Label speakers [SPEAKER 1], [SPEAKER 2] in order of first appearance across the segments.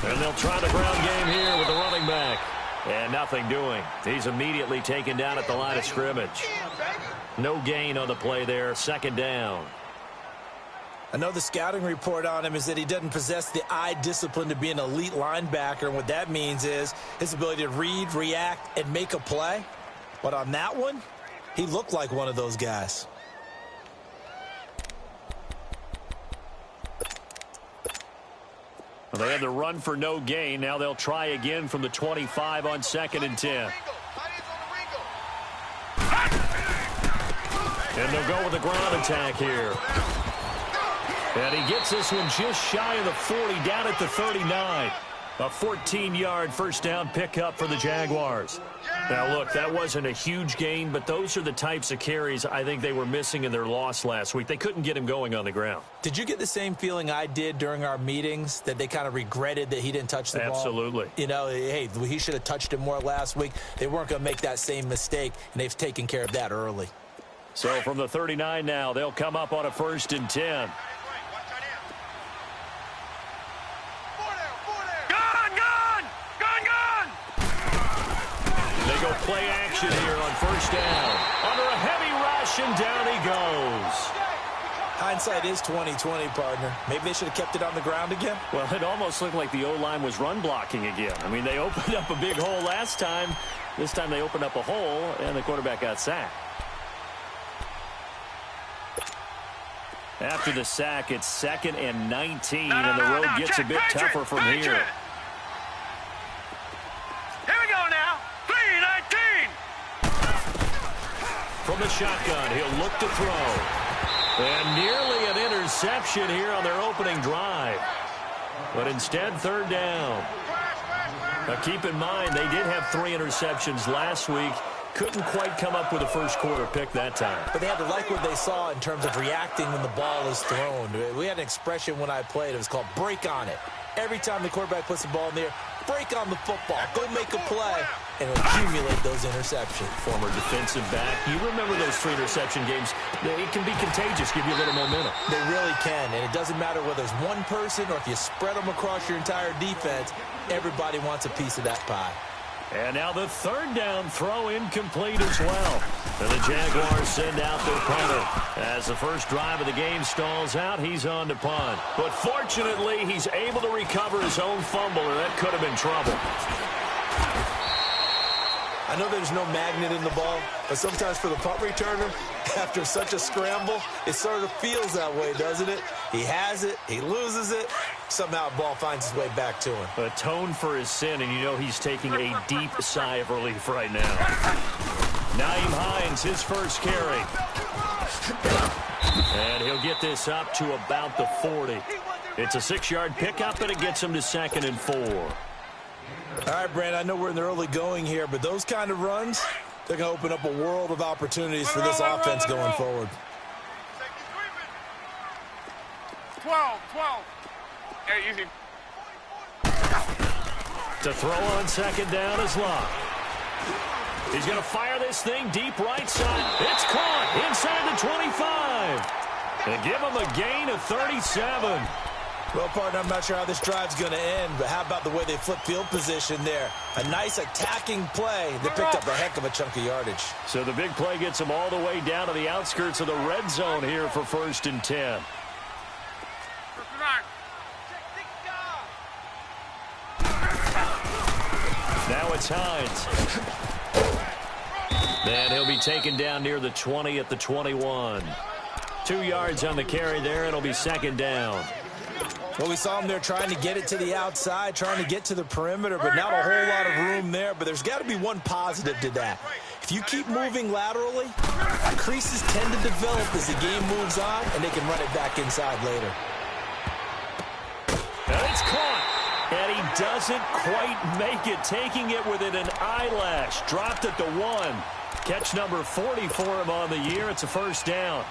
[SPEAKER 1] And they'll try the ground game here with the running back. And nothing doing. He's immediately taken down at the line of scrimmage. No gain on the play there. Second down.
[SPEAKER 2] I know the scouting report on him is that he doesn't possess the eye discipline to be an elite linebacker. And what that means is his ability to read, react, and make a play. But on that one, he looked like one of those guys.
[SPEAKER 1] Well, they had the run for no gain. Now they'll try again from the 25 on 2nd and 10. And they'll go with the ground attack here. And he gets this one just shy of the 40, down at the 39. A 14-yard first down pickup for the Jaguars. Now, look, that wasn't a huge gain, but those are the types of carries I think they were missing in their loss last week. They couldn't get him going on the ground.
[SPEAKER 2] Did you get the same feeling I did during our meetings, that they kind of regretted that he didn't touch the ball?
[SPEAKER 1] Absolutely.
[SPEAKER 2] You know, hey, he should have touched it more last week. They weren't going to make that same mistake, and they've taken care of that early.
[SPEAKER 1] So from the 39 now, they'll come up on a 1st and 10. They go play action here on 1st down. Under a heavy rush, and down he goes.
[SPEAKER 2] Hindsight is 20/20, partner. Maybe they should have kept it on the ground again.
[SPEAKER 1] Well, it almost looked like the O-line was run blocking again. I mean, they opened up a big hole last time. This time they opened up a hole, and the quarterback got sacked. After the sack, it's 2nd and 19, and the road gets a bit tougher from here.
[SPEAKER 3] Here we go now. 3-19.
[SPEAKER 1] From the shotgun, he'll look to throw. And nearly an interception here on their opening drive. But instead, 3rd down. Now, keep in mind, they did have 3 interceptions last week. Couldn't quite come up with a first-quarter pick that time.
[SPEAKER 2] But they had to like what they saw in terms of reacting when the ball is thrown. We had an expression when I played. It was called break on it. Every time the quarterback puts the ball in the air, break on the football. Go make a play and accumulate those interceptions.
[SPEAKER 1] Former defensive back. You remember those 3 interception games. It can be contagious, give you a little momentum.
[SPEAKER 2] They really can, and it doesn't matter whether it's one person or if you spread them across your entire defense. Everybody wants a piece of that pie.
[SPEAKER 1] And now the 3rd down throw incomplete as well. And the Jaguars send out their punter. As the first drive of the game stalls out, he's on to punt. But fortunately, he's able to recover his own fumble, or that could have been trouble.
[SPEAKER 2] I know there's no magnet in the ball, but sometimes for the punt returner, after such a scramble, it sort of feels that way, doesn't it? He has it, he loses it, somehow the ball finds its way back to him.
[SPEAKER 1] Atone for his sin, and you know he's taking a deep sigh of relief right now. Naeem Hines, his first carry. And he'll get this up to about the 40. It's a 6-yard pickup, and it gets him to 2nd and 4.
[SPEAKER 2] All right, Brand, I know we're in the early going here, but those kind of runs, they're going to open up a world of opportunities for this offense going forward.
[SPEAKER 3] 12. Hey, easy.
[SPEAKER 1] To throw on 2nd down is Locke. He's going to fire this thing deep right side. It's caught inside the 25. And give him a gain of 37.
[SPEAKER 2] Well, partner, I'm not sure how this drive's going to end, but how about the way they flip field position there? A nice attacking play that picked up a heck of a chunk of yardage.
[SPEAKER 1] So the big play gets them all the way down to the outskirts of the red zone here for 1st and 10. Now it's Hines. And he'll be taken down near the 20 at the 21. 2 yards on the carry there. It'll be 2nd down.
[SPEAKER 2] Well, we saw him there trying to get it to the outside, trying to get to the perimeter, but not a whole lot of room there. But there's got to be one positive to that. If you keep moving laterally, creases tend to develop as the game moves on, and they can run it back inside later.
[SPEAKER 1] And it's caught. And he doesn't quite make it, taking it within an eyelash. Dropped at the 1. Catch number 40 for him on the year. It's a 1st down.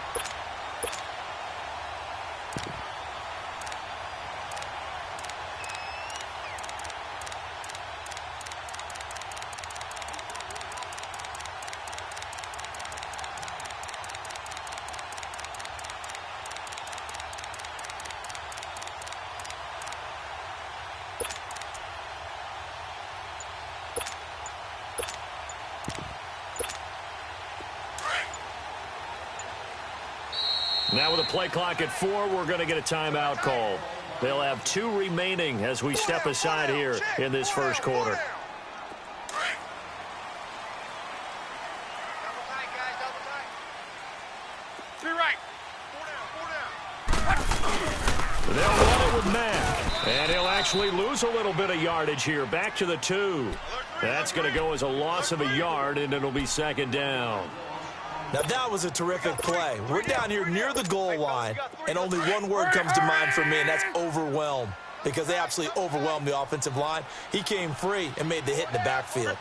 [SPEAKER 1] Now with a play clock at 4, we're going to get a timeout call. They'll have 2 remaining as we step aside here in this first quarter. They'll run it with Mack, and he'll actually lose a little bit of yardage here. Back to the 2. That's going to go as a loss of a yard, and it'll be second down.
[SPEAKER 2] Now, that was a terrific play. We're down here near the goal line, and only one word comes to mind for me, and that's overwhelmed, because they absolutely overwhelmed the offensive line. He came free and made the hit in the backfield.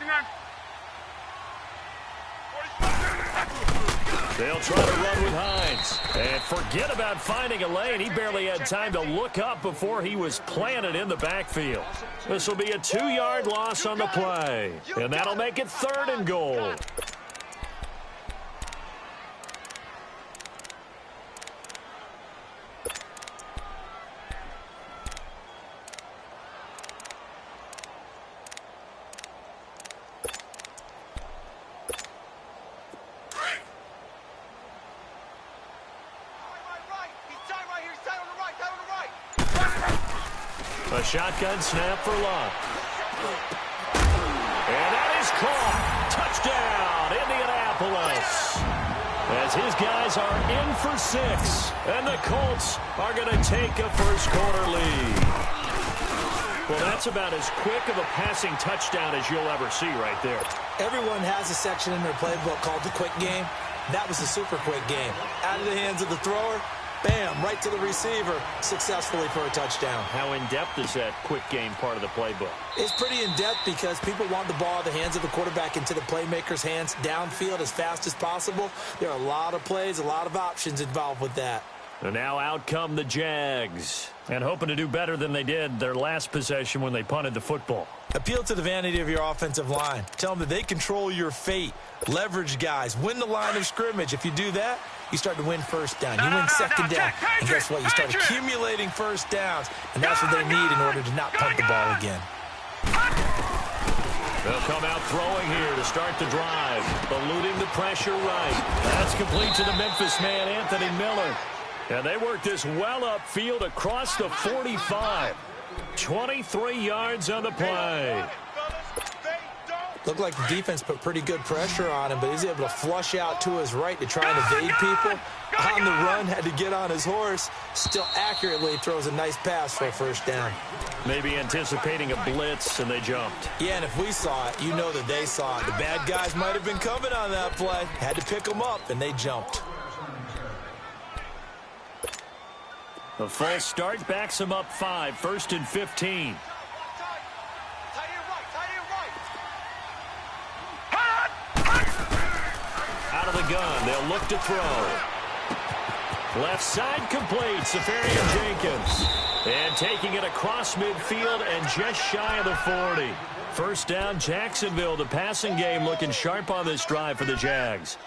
[SPEAKER 1] They'll try to run with Hines. And forget about finding a lane. He barely had time to look up before he was planted in the backfield. This will be a 2-yard loss on the play. And that'll make it 3rd and goal. A shotgun snap for Luck. And that is caught. Touchdown, Indianapolis. As his guys are in for 6. And the Colts are going to take a first-quarter lead. Well, that's about as quick of a passing touchdown as you'll ever see right there.
[SPEAKER 2] Everyone has a section in their playbook called the quick game. That was a super quick game. Out of the hands of the thrower. Bam, right to the receiver, successfully for a touchdown.
[SPEAKER 1] How in-depth is that quick game part of the playbook?
[SPEAKER 2] It's pretty in-depth because people want the ball in the hands of the quarterback into the playmaker's hands downfield as fast as possible. There are a lot of plays, a lot of options involved with that.
[SPEAKER 1] And now out come the Jags. And hoping to do better than they did their last possession when they punted the football.
[SPEAKER 2] Appeal to the vanity of your offensive line. Tell them that they control your fate. Leverage guys. Win the line of scrimmage. If you do that, you start to win first down. You win second down. And guess what? You start accumulating first downs. And that's what they need in order to not punt the ball again.
[SPEAKER 1] They'll come out throwing here to start the drive. Eluding the pressure right. That's complete to the Memphis man, Anthony Miller. And they work this well upfield across the 45. 23 yards on the play.
[SPEAKER 2] Looked like the defense put pretty good pressure on him, but he's able to flush out to his right to try and evade people. On the run, had to get on his horse. Still accurately throws a nice pass for a first down.
[SPEAKER 1] Maybe anticipating a blitz, and they jumped.
[SPEAKER 2] Yeah, and if we saw it, you know that they saw it. The bad guys might have been coming on that play. Had to pick them up, and they jumped.
[SPEAKER 1] The false start backs him up 5, 1st and 15. Out of the gun, they'll look to throw. Left side complete, Safarian Jenkins. And taking it across midfield and just shy of the 40. First down, Jacksonville. The passing game looking sharp on this drive for the Jags.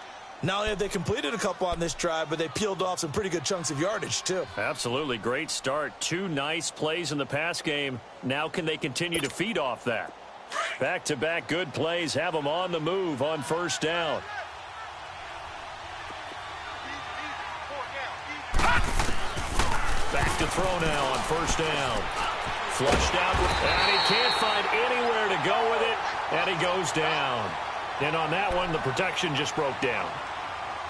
[SPEAKER 2] Not only have they completed a couple on this drive, but they peeled off some pretty good chunks of yardage, too.
[SPEAKER 1] Absolutely. Great start. 2 nice plays in the pass game. Now can they continue to feed off that? Back-to-back good plays have them on the move on first down. Back to throw now on first down. Flushed out, and he can't find anywhere to go with it, and he goes down. And on that one, the protection just broke down.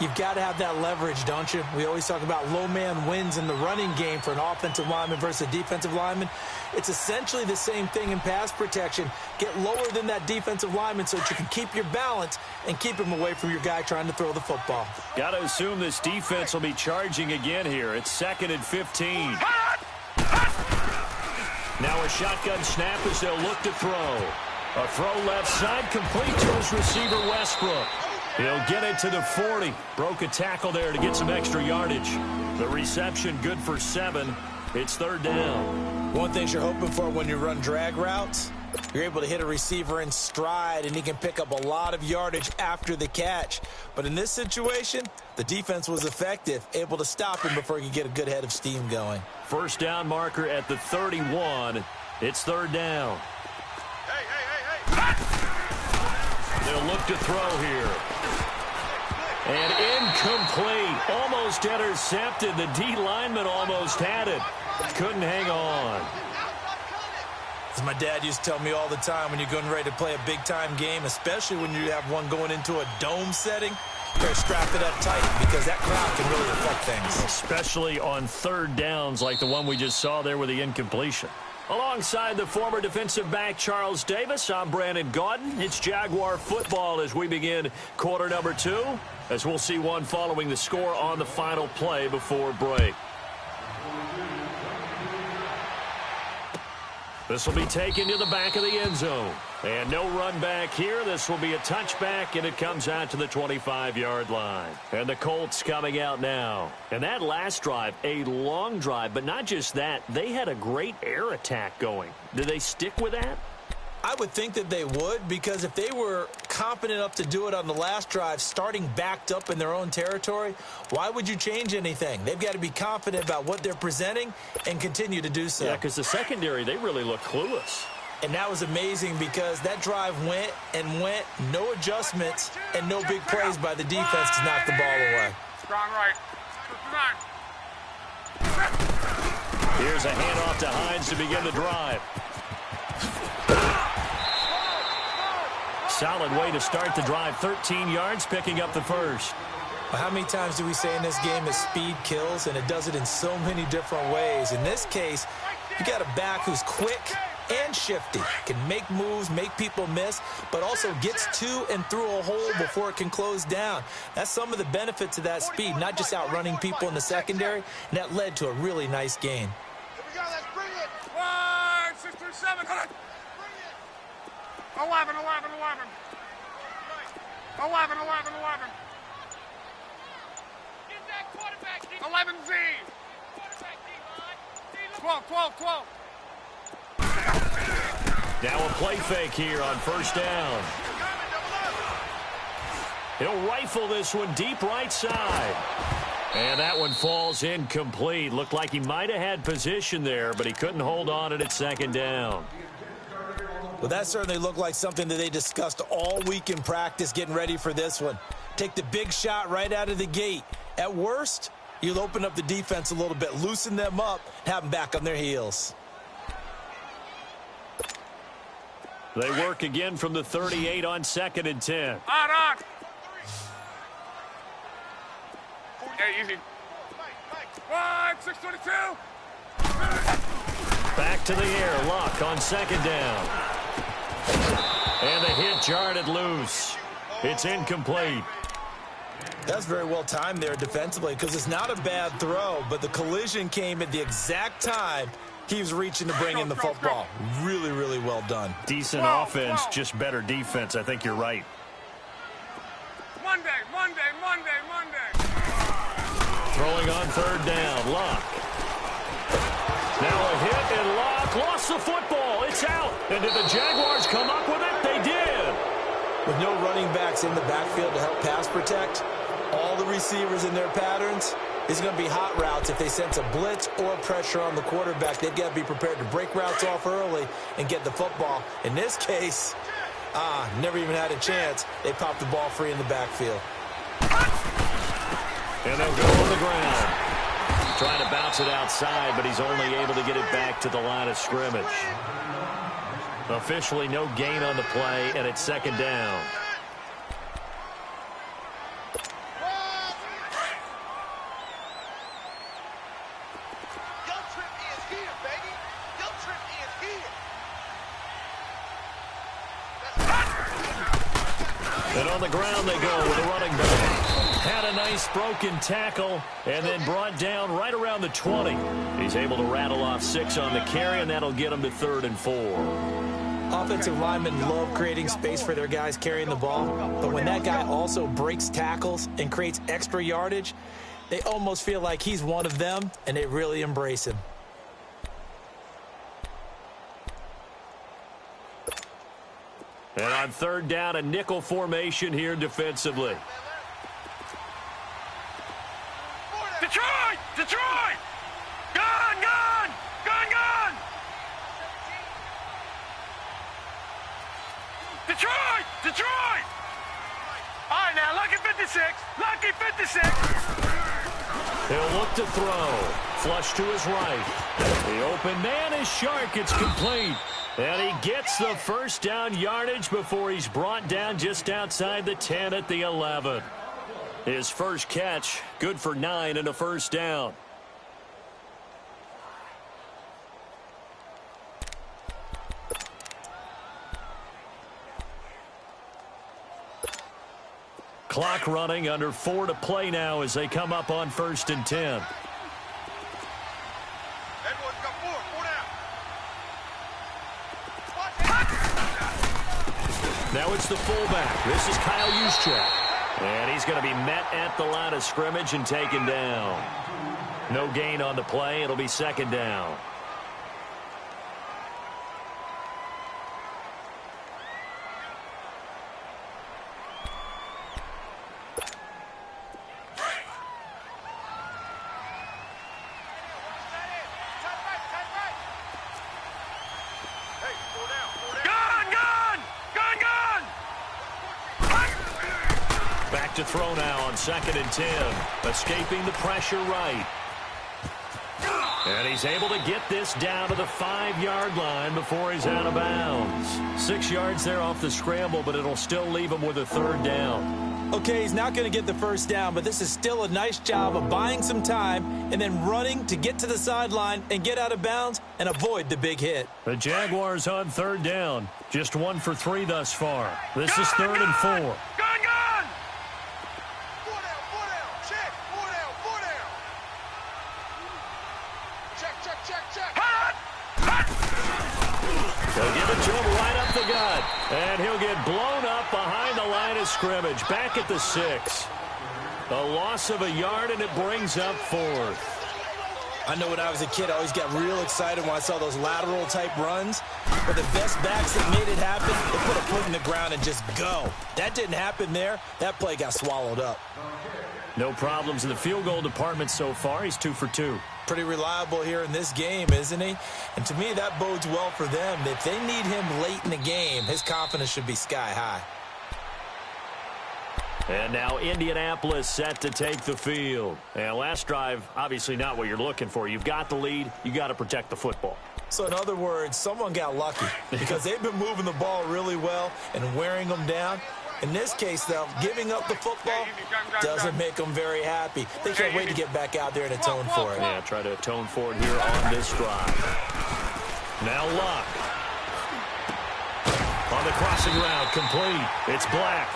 [SPEAKER 2] You've got to have that leverage, don't you? We always talk about low man wins in the running game for an offensive lineman versus a defensive lineman. It's essentially the same thing in pass protection. Get lower than that defensive lineman so that you can keep your balance and keep him away from your guy trying to throw the football.
[SPEAKER 1] Got to assume this defense will be charging again here. It's 2nd and 15. Now a shotgun snap as they'll look to throw. A throw left side complete to his receiver, Westbrook. He'll get it to the 40. Broke a tackle there to get some extra yardage. The reception good for 7. It's 3rd down.
[SPEAKER 2] One thing you're hoping for when you run drag routes, you're able to hit a receiver in stride, and he can pick up a lot of yardage after the catch. But in this situation, the defense was effective, able to stop him before he could get a good head of steam going.
[SPEAKER 1] First down marker at the 31. It's 3rd down. They'll look to throw here. And incomplete. Almost intercepted. The D lineman almost had it. Couldn't hang on.
[SPEAKER 2] As my dad used to tell me all the time, when you're getting ready to play a big-time game, especially when you have one going into a dome setting, you better strap it up tight because that crowd can really affect things.
[SPEAKER 1] Especially on third downs like the one we just saw there with the incompletion. Alongside the former defensive back Charles Davis, I'm Brandon Gaudin. It's Jaguar football as we begin quarter number 2, as we'll see one following the score on the final play before break. This will be taken to the back of the end zone. And no run back here. This will be a touchback, and it comes out to the 25-yard line. And the Colts coming out now. And that last drive, a long drive, but not just that. They had a great air attack going. Do they stick with that?
[SPEAKER 2] I would think that they would, because if they were confident enough to do it on the last drive, starting backed up in their own territory, why would you change anything? They've got to be confident about what they're presenting and continue to do so.
[SPEAKER 1] Yeah, because the secondary, they really look clueless.
[SPEAKER 2] And that was amazing because that drive went and went, no adjustments, and no big plays by the defense to knock the ball away.
[SPEAKER 3] Strong right.
[SPEAKER 1] Here's a handoff to Hines to begin the drive. Solid way to start the drive. 13 yards, picking up the first.
[SPEAKER 2] Well, how many times do we say in this game that speed kills, and it does it in so many different ways? In this case, you got a back who's quick and shifty, can make moves, make people miss, but also gets to and through a hole before it can close down. That's some of the benefits of that speed, not just outrunning people in the secondary, and that led to a really nice gain.
[SPEAKER 3] Here we go, let's bring it. 1, 6 through 7. 11, 11, 11. 11, 11, 11. Get that quarterback, 11Z. 12, 12, 12.
[SPEAKER 1] Now a play fake here on first down. He'll rifle this one deep right side. And that one falls incomplete. Looked like he might have had position there, but he couldn't hold on at second down.
[SPEAKER 2] Well, that certainly looked like something that they discussed all week in practice getting ready for this one. Take the big shot right out of the gate. At worst, you'll open up the defense a little bit, loosen them up, have them back on their heels.
[SPEAKER 1] They work again from the 38 on 2nd and 10.
[SPEAKER 3] On. Hey, easy. 1, 6, 22.
[SPEAKER 1] Back to the air. Luck on 2nd down. And the hit jarred it loose. It's incomplete.
[SPEAKER 2] That's very well timed there defensively because it's not a bad throw, but the collision came at the exact time he was reaching to bring in the football. Really, really well done.
[SPEAKER 1] Decent offense, just better defense. I think you're right.
[SPEAKER 3] Monday.
[SPEAKER 1] Throwing on 3rd down. Luck. Now a hit, and Luck lost the football. It's out. And did the Jaguars come up with it? They did.
[SPEAKER 2] With no running backs in the backfield to help pass protect, all the receivers in their patterns, it's going to be hot routes. If they sense a blitz or pressure on the quarterback, they've got to be prepared to break routes off early and get the football. In this case, never even had a chance. They popped the ball free in the backfield.
[SPEAKER 1] And they'll go on the ground. Trying to bounce it outside, but he's only able to get it back to the line of scrimmage. Officially no gain on the play, and it's 2nd down. And on the ground they go with a running back. Had a nice broken tackle and then brought down right around the 20. He's able to rattle off 6 on the carry, and that'll get him to 3rd and 4.
[SPEAKER 2] Offensive linemen love creating space for their guys carrying the ball, but when that guy also breaks tackles and creates extra yardage, they almost feel like he's one of them, and they really embrace him.
[SPEAKER 1] And on 3rd down, a nickel formation here defensively.
[SPEAKER 3] Detroit! Detroit! Gone! Gone! Gone! Gone! Detroit! Detroit! All right, now, look at 56. Look!
[SPEAKER 1] back to throw. Flush to his right. The open man is Shark. It's complete. And he gets the first down yardage before he's brought down just outside the 10 at the 11. His first catch, good for 9 and a first down. Clock running, under 4 to play now as they come up on 1st and 10.
[SPEAKER 3] Edwards got 4 down.
[SPEAKER 1] Now it's the fullback. This is Kyle Juszczyk. And he's going to be met at the line of scrimmage and taken down. No gain on the play. It'll be 2nd down. To throw now on 2nd and 10. Escaping the pressure right. And he's able to get this down to the 5-yard line before he's out of bounds. 6 yards there off the scramble, but it'll still leave him with a 3rd down.
[SPEAKER 2] Okay, he's not going to get the first down, but this is still a nice job of buying some time and then running to get to the sideline and get out of bounds and avoid the big hit.
[SPEAKER 1] The Jaguars on 3rd down. Just 1 for 3 thus far. This is 3rd and 4. They'll give it to him right up the gut. And he'll get blown up behind the line of scrimmage. Back at the 6. A loss of a yard, and it brings up 4th.
[SPEAKER 2] I know when I was a kid, I always got real excited when I saw those lateral-type runs. But the best backs that made it happen, they put a foot in the ground and just go. That didn't happen there. That play got swallowed up.
[SPEAKER 1] No problems in the field goal department so far. He's 2 for 2.
[SPEAKER 2] Pretty reliable here in this game, isn't he? And to me, that bodes well for them. If they need him late in the game, his confidence should be sky high.
[SPEAKER 1] And now Indianapolis set to take the field. And last drive, obviously not what you're looking for. You've got the lead. You got to protect the football.
[SPEAKER 2] So in other words, someone got lucky because they've been moving the ball really well and wearing them down. In this case, though, giving up the football doesn't make them very happy. They can't wait to get back out there and atone for it.
[SPEAKER 1] Yeah, try to atone for it here on this drive. Now Luck. On the crossing route, complete. It's Black.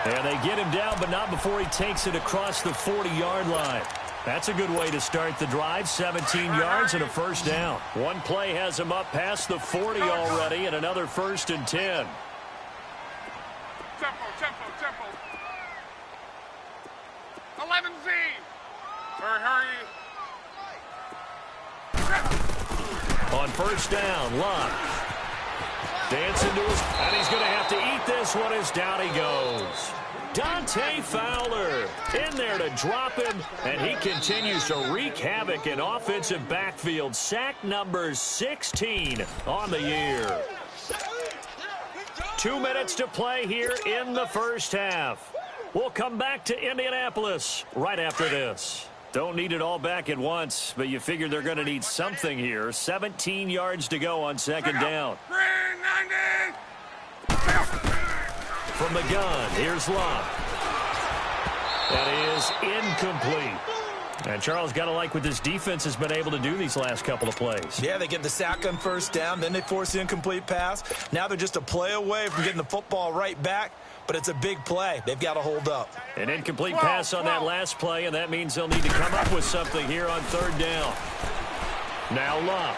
[SPEAKER 1] And they get him down, but not before he takes it across the 40-yard line. That's a good way to start the drive. 17 yards and a first down. One play has him up past the 40 already, and another 1st and 10.
[SPEAKER 3] Tempo. 11Z. Hurry.
[SPEAKER 1] On 1st down, Luck. Dancing to his, and he's going to have to eat this one as down he goes. Dante Fowler in there to drop him, and he continues to wreak havoc in offensive backfield. Sack number 16 on the year. 2 minutes to play here in the first half. We'll come back to Indianapolis right after this. Don't need it all back at once, but you figure they're going to need something here. 17 yards to go on 2nd down. From the gun, here's Luck. That is incomplete. And Charles, got to like what this defense has been able to do these last couple of plays.
[SPEAKER 2] Yeah, they get the sack on 1st down, then they force the incomplete pass. Now they're just a play away from getting the football right back, but it's a big play. They've got to hold up.
[SPEAKER 1] An incomplete pass on that last play, and that means they'll need to come up with something here on 3rd down. Now Luck.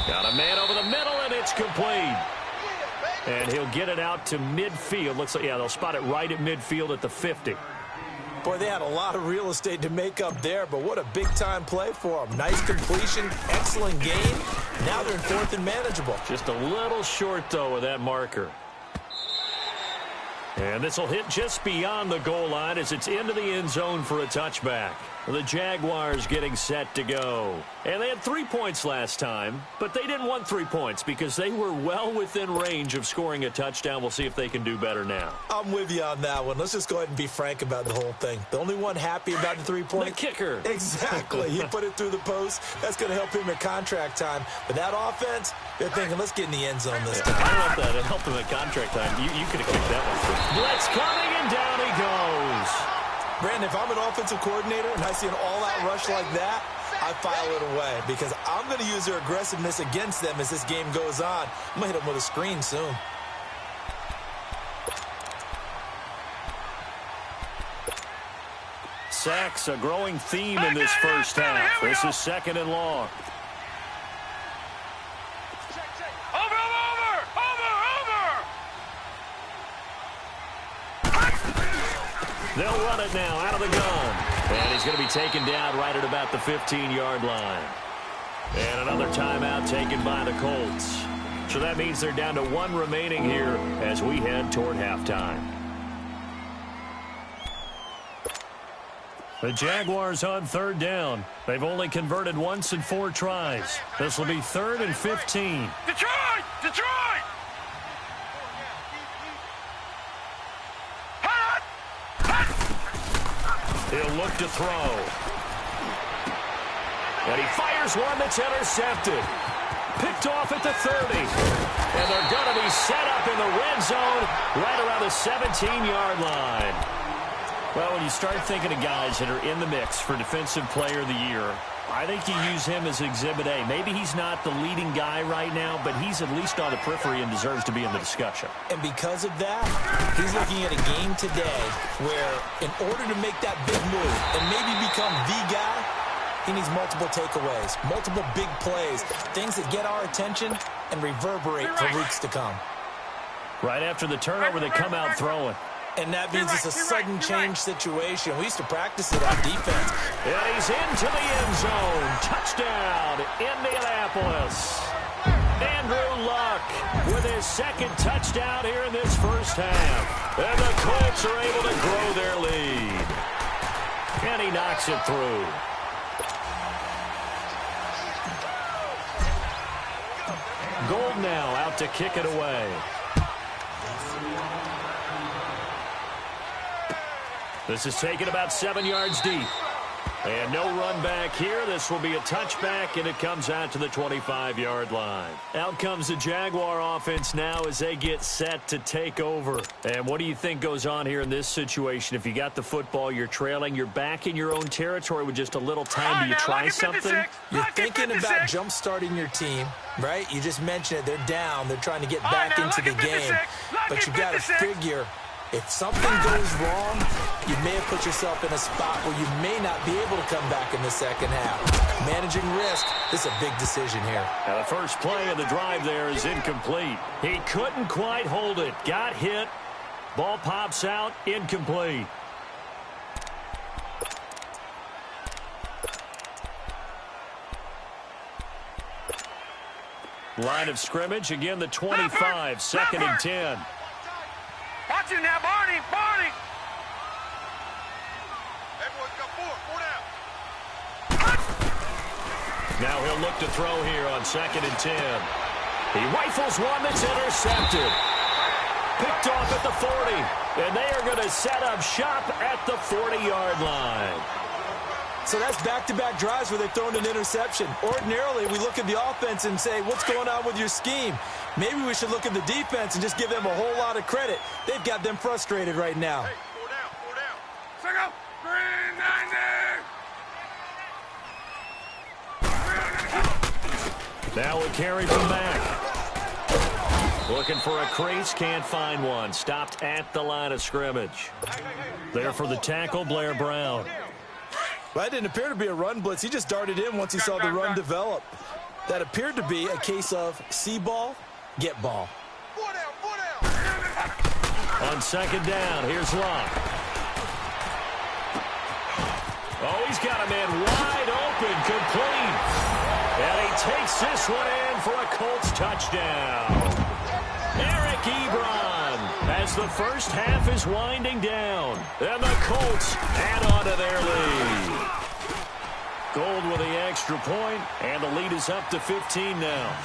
[SPEAKER 1] Got a man over the middle, and it's complete. And he'll get it out to midfield. Looks like, yeah, they'll spot it right at midfield at the 50.
[SPEAKER 2] Boy, they had a lot of real estate to make up there, but what a big-time play for them. Nice completion, excellent game. Now they're in 4th and manageable.
[SPEAKER 1] Just a little short, though, of that marker. And this will hit just beyond the goal line as it's into the end zone for a touchback. The Jaguars getting set to go. And they had 3 points last time, but they didn't want 3 points because they were well within range of scoring a touchdown. We'll see if they can do better now.
[SPEAKER 2] I'm with you on that one. Let's just go ahead and be frank about the whole thing. The only one happy about the 3 points?
[SPEAKER 1] The kicker.
[SPEAKER 2] Exactly. He put it through the post. That's going to help him at contract time. But that offense, they're thinking, let's get in the end zone this time.
[SPEAKER 1] I don't know if that helped him at contract time. You could have kicked that one. Blitz coming, and down he goes.
[SPEAKER 2] Brandon, if I'm an offensive coordinator and I see an all-out rush like that, I file it away because I'm going to use their aggressiveness against them as this game goes on. I'm going to hit them with a screen soon.
[SPEAKER 1] Sacks, a growing theme in this first half. This is 2nd and long. They'll run it now out of the gun. And he's going to be taken down right at about the 15-yard line. And another timeout taken by the Colts. So that means they're down to 1 remaining here as we head toward halftime. The Jaguars on 3rd down. They've only converted once in 4 tries. This will be 3rd and 15.
[SPEAKER 3] Detroit! Detroit!
[SPEAKER 1] He'll look to throw. And he fires one that's intercepted. Picked off at the 30. And they're going to be set up in the red zone right around the 17-yard line. Well, when you start thinking of guys that are in the mix for Defensive Player of the Year, I think you use him as Exhibit A. Maybe he's not the leading guy right now, but he's at least on the periphery and deserves to be in the discussion.
[SPEAKER 2] And because of that, he's looking at a game today where in order to make that big move and maybe become the guy, he needs multiple takeaways, multiple big plays, things that get our attention and reverberate for weeks to come.
[SPEAKER 1] Right after the turnover, they come out throwing.
[SPEAKER 2] And that means it's a sudden change situation. We used to practice it on defense.
[SPEAKER 1] And he's into the end zone. Touchdown, Indianapolis. Andrew Luck with his 2nd touchdown here in this first half. And the Colts are able to grow their lead. And he knocks it through. Gold now out to kick it away. This is taken about 7 yards deep. And no run back here. This will be a touchback, and it comes out to the 25-yard line. Out comes the Jaguar offense now as they get set to take over. And what do you think goes on here in this situation? If you got the football, you're trailing, you're back in your own territory with just a little time. Do you try something?
[SPEAKER 2] You're thinking about jump-starting your team, right? You just mentioned it. They're down. They're trying to get back into the game. But you got to figure, if something goes wrong, you may have put yourself in a spot where you may not be able to come back in the second half. Managing risk, this is a big decision here.
[SPEAKER 1] Now the first play of the drive there is incomplete. He couldn't quite hold it. Got hit. Ball pops out. Incomplete. Line of scrimmage. Again, the 25. 2nd and 10.
[SPEAKER 3] Watch it now, Barney! Barney! Everyone's got 4 down.
[SPEAKER 1] Now he'll look to throw here on 2nd and 10. He rifles one that's intercepted. Picked off at the 40. And they are going to set up shop at the 40-yard line.
[SPEAKER 2] So that's back-to-back drives where they've thrown an interception. Ordinarily, we look at the offense and say, what's going on with your scheme? Maybe we should look at the defense and just give them a whole lot of credit. They've got them frustrated right now.
[SPEAKER 3] Hey, 4 down, 4 down. Second, 390.
[SPEAKER 1] Now a carry from back. Looking for a crease, can't find one. Stopped at the line of scrimmage. There for the tackle, Blair Brown.
[SPEAKER 2] Well, that didn't appear to be a run blitz. He just darted in once he saw the run develop. That appeared to be a case of see ball, get ball.
[SPEAKER 3] 4 down, 4 down.
[SPEAKER 1] On 2nd down, here's Luck. Oh, he's got a man wide open, complete. And he takes this one in for a Colts touchdown. Eric Ebron as the first half is winding down. And the Colts add on to their lead. Gold with the extra point, and the lead is up to 15 now.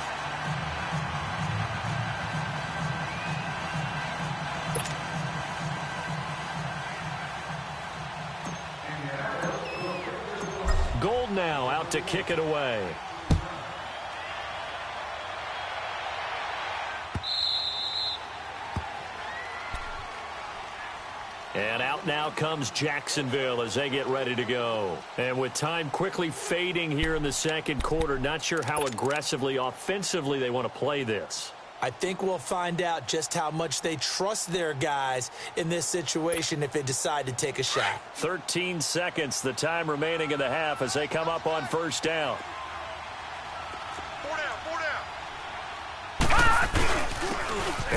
[SPEAKER 1] Gold now out to kick it away. And out now comes Jacksonville as they get ready to go. And with time quickly fading here in the second quarter, not sure how aggressively, offensively they want to play this.
[SPEAKER 2] I think we'll find out just how much they trust their guys in this situation if they decide to take a shot.
[SPEAKER 1] 13 seconds, the time remaining in the half as they come up on first down.
[SPEAKER 3] 4 down, 4 down.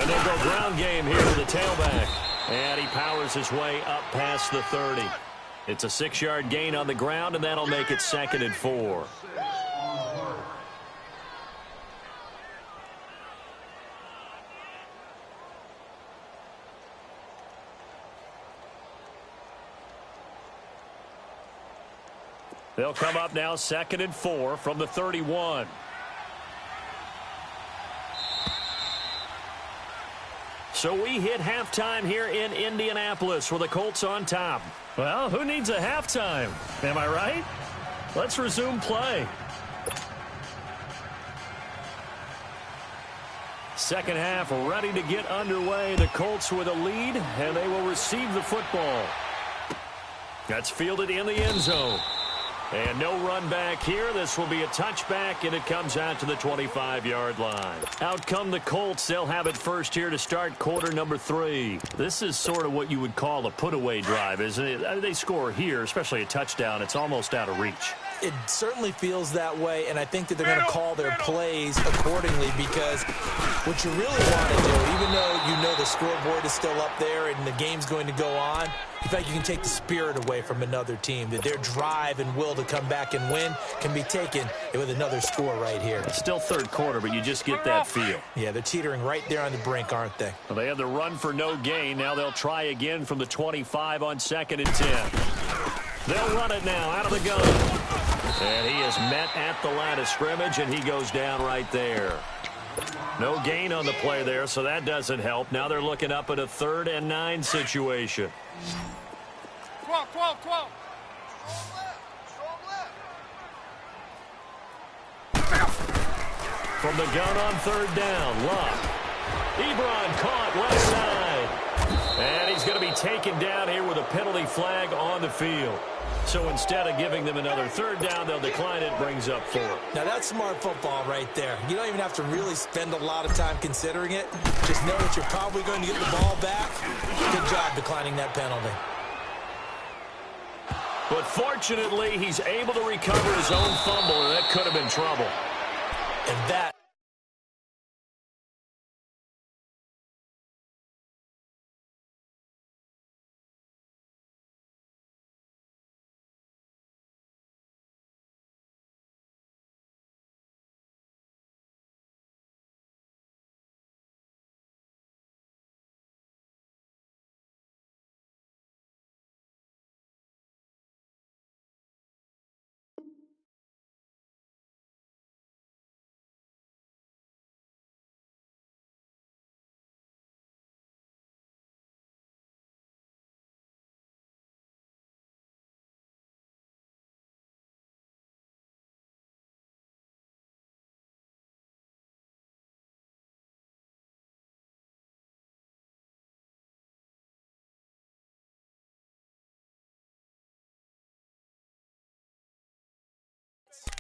[SPEAKER 1] And they'll go ground game here to the tailback. And he powers his way up past the 30. It's a 6-yard gain on the ground, and that'll make it 2nd and 4. They'll come up now 2nd and 4 from the 31. So we hit halftime here in Indianapolis with the Colts on top. Well, who needs a halftime? Am I right? Let's resume play. Second half ready to get underway. The Colts with a lead, and they will receive the football. That's fielded in the end zone. And no run back here. This will be a touchback, and it comes out to the 25-yard line. Out come the Colts. They'll have it first here to start quarter number 3. This is sort of what you would call a put-away drive, isn't it? They score here, especially a touchdown. It's almost out of reach.
[SPEAKER 2] It certainly feels that way, and I think that they're going to call their plays accordingly because what you really want to do, even though you know the scoreboard is still up there and the game's going to go on, in fact, you can take the spirit away from another team, that their drive and will to come back and win can be taken with another score right here.
[SPEAKER 1] It's still third quarter, but you just get that feel.
[SPEAKER 2] Yeah, they're teetering right there on the brink, aren't they?
[SPEAKER 1] Well, they had the run for no gain. Now they'll try again from the 25 on 2nd and 10. They'll run it now out of the gun. And he is met at the line of scrimmage, and he goes down right there. No gain on the play there, so that doesn't help. Now they're looking up at a 3rd and 9 situation.
[SPEAKER 3] 12.
[SPEAKER 1] From the gun on 3rd down, Luck. Ebron caught left side. And he's going to be taken down here with a penalty flag on the field. So instead of giving them another 3rd down, they'll decline it, brings up 4.
[SPEAKER 2] Now that's smart football right there. You don't even have to really spend a lot of time considering it. Just know that you're probably going to get the ball back. Good job declining that penalty.
[SPEAKER 1] But fortunately, he's able to recover his own fumble, and that could have been trouble.
[SPEAKER 2] And that...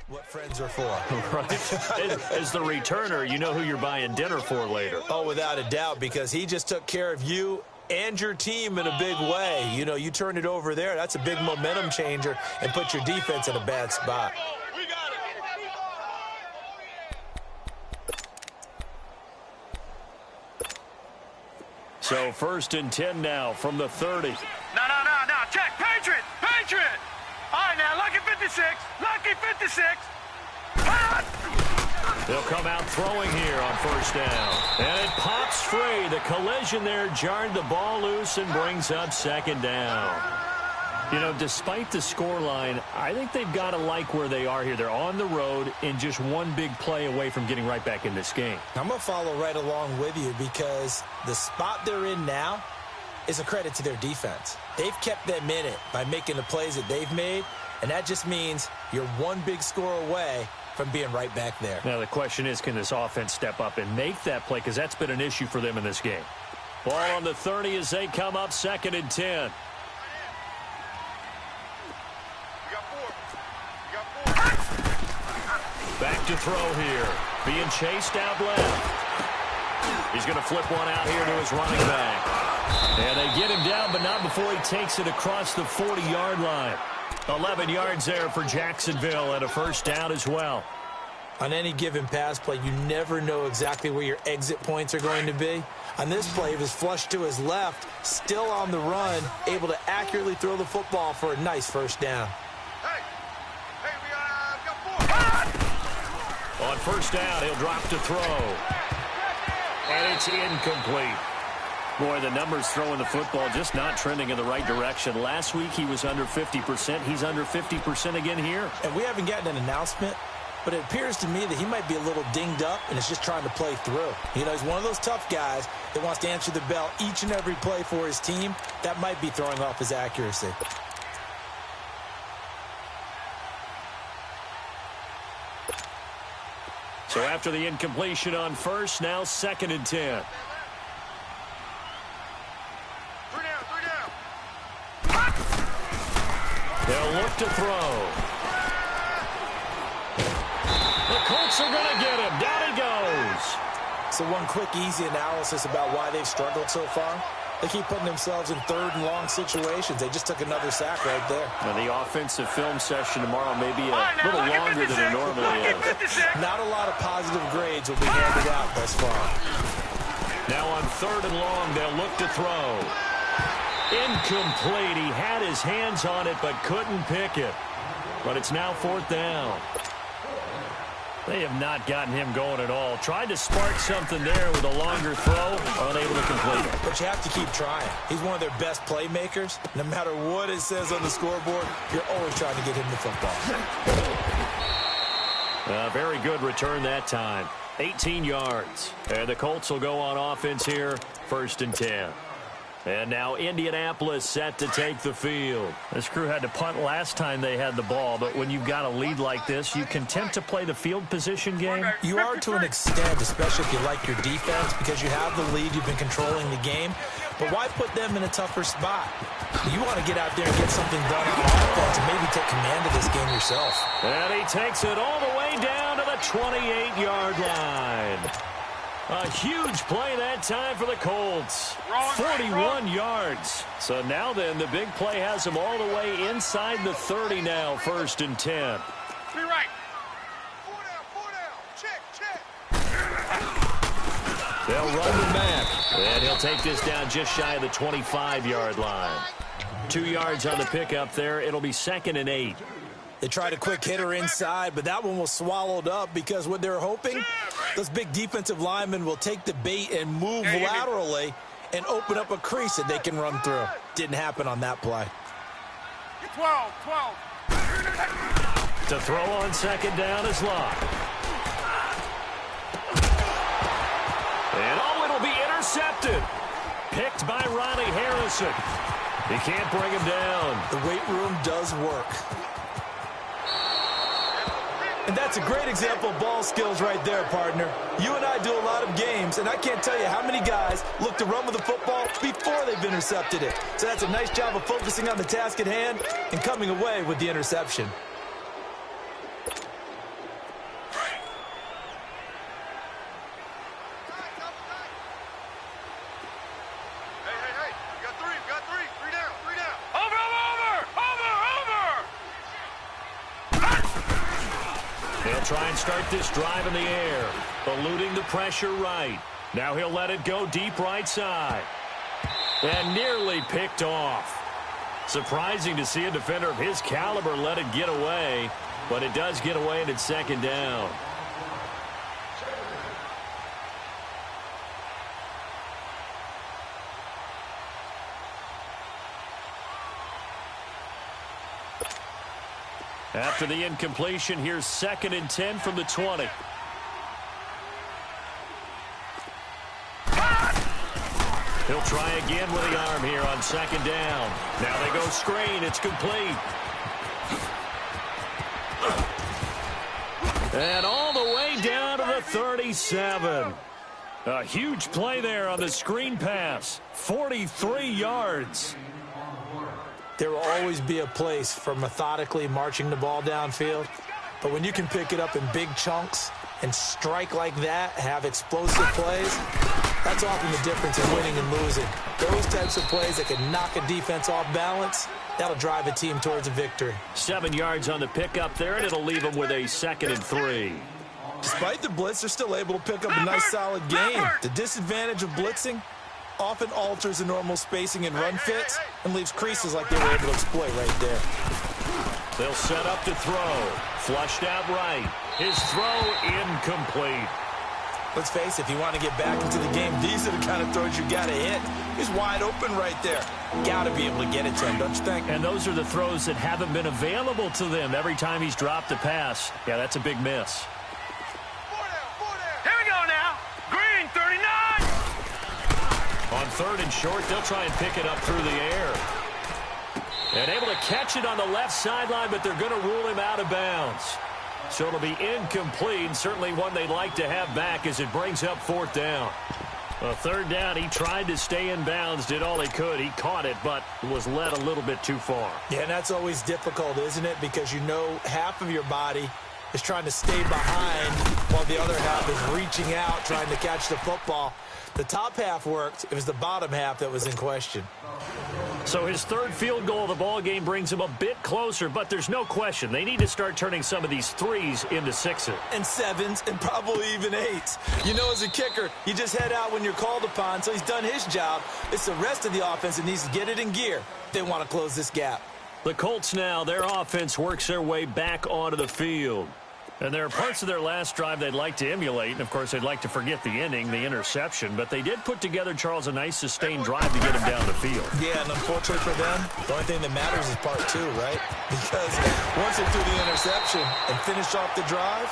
[SPEAKER 2] what friends are for.
[SPEAKER 1] Right. As the returner, you know who you're buying dinner for later.
[SPEAKER 2] Oh, without a doubt, because he just took care of you and your team in a big way. You know, you turn it over there, that's a big momentum changer and put your defense in a bad spot.
[SPEAKER 3] We got it.
[SPEAKER 1] So 1st and 10 now from the 30.
[SPEAKER 3] No. Check. Patriot. All right, now, lucky 56. Lucky 56.
[SPEAKER 1] They'll come out throwing here on 1st down. And it pops free. The collision there jarred the ball loose and brings up 2nd down. You know, despite the scoreline, I think they've got to like where they are here. They're on the road and just one big play away from getting right back in this game.
[SPEAKER 2] I'm going to follow right along with you because the spot they're in now is a credit to their defense. They've kept them in it by making the plays that they've made, and that just means you're one big score away from being right back there.
[SPEAKER 1] Now, the question is, can this offense step up and make that play? Because that's been an issue for them in this game. Ball on the 30 as they come up 2nd and 10. Back to throw here. Being chased out left. He's going to flip one out here to his running back. And they get him down, but not before he takes it across the 40-yard line. 11 yards there for Jacksonville and a first down as well.
[SPEAKER 2] On any given pass play, you never know exactly where your exit points are going to be. On this play, he was flushed to his left, still on the run, able to accurately throw the football for a nice first down.
[SPEAKER 1] On first down, he'll drop to throw. And it's incomplete. Boy, the numbers throwing the football just not trending in the right direction. Last week, he was under 50%. He's under 50% again here.
[SPEAKER 2] And we haven't gotten an announcement, but it appears to me that he might be a little dinged up and is just trying to play through. You know, he's one of those tough guys that wants to answer the bell each and every play for his team. That might be throwing off his accuracy.
[SPEAKER 1] So after the incompletion on first, now 2nd and 10.
[SPEAKER 3] Three down.
[SPEAKER 1] They'll look to throw. The Colts are going to get him. Down he goes.
[SPEAKER 2] So one quick, easy analysis about why they've struggled so far. They keep putting themselves in 3rd and long situations. They just took another sack right there.
[SPEAKER 1] Now the offensive film session tomorrow may be a little longer than it normally is.
[SPEAKER 2] Not a lot of positive grades will be handed out thus far.
[SPEAKER 1] Now on 3rd and long, they'll look to throw. Incomplete. He had his hands on it but couldn't pick it. But it's now 4th down. They have not gotten him going at all. Tried to spark something there with a longer throw, unable to complete it.
[SPEAKER 2] But you have to keep trying. He's one of their best playmakers. No matter what it says on the scoreboard, you're always trying to get him the football.
[SPEAKER 1] Very good return that time. 18 yards. And the Colts will go on offense here, 1st and 10. And now Indianapolis set to take the field. This crew had to punt last time they had the ball, but when you've got a lead like this, you content to play the field position game?
[SPEAKER 2] You are to an extent, especially if you like your defense, because you have the lead, you've been controlling the game. But why put them in a tougher spot? You want to get out there and get something done on offense and maybe take command of this game yourself.
[SPEAKER 1] And he takes it all the way down to the 28-yard line. A huge play that time for the Colts. 41 yards. So now then, the big play has them all the way inside the 30 now, 1st and 10.
[SPEAKER 3] 3 right. 4 down. Check.
[SPEAKER 1] They'll run them back. And he'll take this down just shy of the 25-yard line. 2 yards on the pickup there. It'll be 2nd and 8.
[SPEAKER 2] They tried a quick hitter inside, but that one was swallowed up because what they're hoping, those big defensive linemen will take the bait and move laterally and open up a crease that they can run through. Didn't happen on that play.
[SPEAKER 3] 12.
[SPEAKER 1] To throw on 2nd down is Locke. And it'll be intercepted. Picked by Ronnie Harrison. He can't bring him down.
[SPEAKER 2] The weight room does work. And that's a great example of ball skills right there, partner. You and I do a lot of games, and I can't tell you how many guys look to run with the football before they've intercepted it. So that's a nice job of focusing on the task at hand and coming away with the interception.
[SPEAKER 3] Hey. You got 3. 3 down. Over.
[SPEAKER 1] They'll try and start this drive in the air, eluding the pressure right. Now he'll let it go deep right side. And nearly picked off. Surprising to see a defender of his caliber let it get away, but it does get away and it's 2nd down. After the incompletion, here's 2nd and 10 from the 20. He'll try again with the arm here on 2nd down. Now they go screen. It's complete. And all the way down to the 37. A huge play there on the screen pass. 43 yards.
[SPEAKER 2] There will always be a place for methodically marching the ball downfield. But when you can pick it up in big chunks and strike like that, have explosive plays, that's often the difference in winning and losing. Those types of plays that can knock a defense off balance, that'll drive a team towards a victory.
[SPEAKER 1] 7 yards on the pickup there, and it'll leave them with a 2nd and 3.
[SPEAKER 2] Despite the blitz, they're still able to pick up a nice, solid gain. The disadvantage of blitzing often alters the normal spacing and run fits and leaves creases like they were able to exploit right there.
[SPEAKER 1] They'll set up to throw. Flushed out right. His throw incomplete.
[SPEAKER 2] Let's face it, if you want to get back into the game, these are the kind of throws you got to hit. He's wide open right there. Got to be able to get it to him, don't you think?
[SPEAKER 1] And those are the throws that haven't been available to them every time he's dropped a pass. Yeah, that's a big miss.
[SPEAKER 3] Here we go now. Green, 39.
[SPEAKER 1] On 3rd and short, they'll try and pick it up through the air. And able to catch it on the left sideline, but they're going to rule him out of bounds. So it'll be incomplete, certainly one they'd like to have back as it brings up 4th down. A 3rd down, he tried to stay in bounds, did all he could. He caught it, but was led a little bit too far.
[SPEAKER 2] Yeah, and that's always difficult, isn't it? Because you know half of your body is trying to stay behind while the other half is reaching out, trying to catch the football. The top half worked. It was the bottom half that was in question.
[SPEAKER 1] So his 3rd field goal of the ball game brings him a bit closer, but there's no question they need to start turning some of these 3s into 6s.
[SPEAKER 2] And 7s and probably even 8s. You know, as a kicker, you just head out when you're called upon, so he's done his job. It's the rest of the offense that needs to get it in gear. They want to close this gap.
[SPEAKER 1] The Colts now, their offense works their way back onto the field. And there are parts of their last drive they'd like to emulate. And, of course, they'd like to forget the ending, the interception. But they did put together, Charles, a nice sustained drive to get him down the field.
[SPEAKER 2] Yeah, and unfortunately for them, the only thing that matters is part 2, right? Because once they threw the interception and finished off the drive,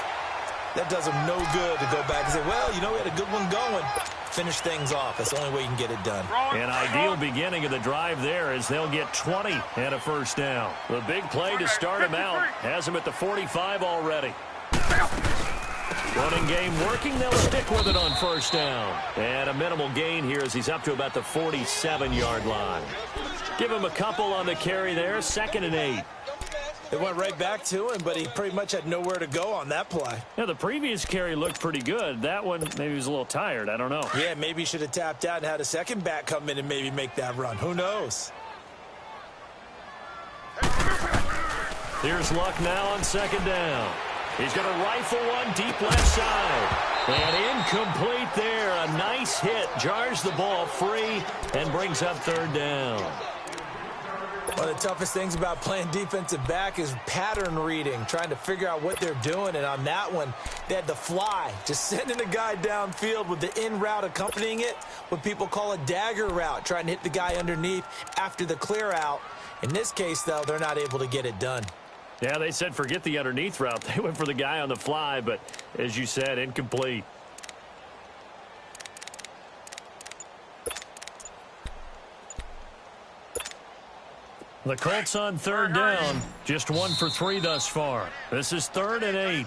[SPEAKER 2] that does them no good to go back and say, well, you know, we had a good one going. Finish things off. That's the only way you can get it done.
[SPEAKER 1] An ideal beginning of the drive there as they'll get 20 and a 1st down. The big play to start him out has him at the 45 already. Running game working. They'll stick with it on 1st down. And a minimal gain here as he's up to about the 47-yard line. Give him a couple on the carry there. 2nd and 8.
[SPEAKER 2] They went right back to him, but he pretty much had nowhere to go on that play.
[SPEAKER 1] Yeah, the previous carry looked pretty good. That one, maybe he was a little tired. I don't know.
[SPEAKER 2] Yeah, maybe he should have tapped out and had a second back come in and maybe make that run. Who knows?
[SPEAKER 1] Here's Luck now on 2nd down. He's going to rifle one deep left side. And incomplete there. A nice hit. Jars the ball free and brings up 3rd down.
[SPEAKER 2] One of the toughest things about playing defensive back is pattern reading, trying to figure out what they're doing. And on that one, they had the fly, just sending a guy downfield with the in route accompanying it, what people call a dagger route, trying to hit the guy underneath after the clear out. In this case, though, they're not able to get it done.
[SPEAKER 1] Yeah, they said forget the underneath route. They went for the guy on the fly, but as you said, incomplete. The Colts on 3rd down, just 1 for 3 thus far. This is 3rd and 8.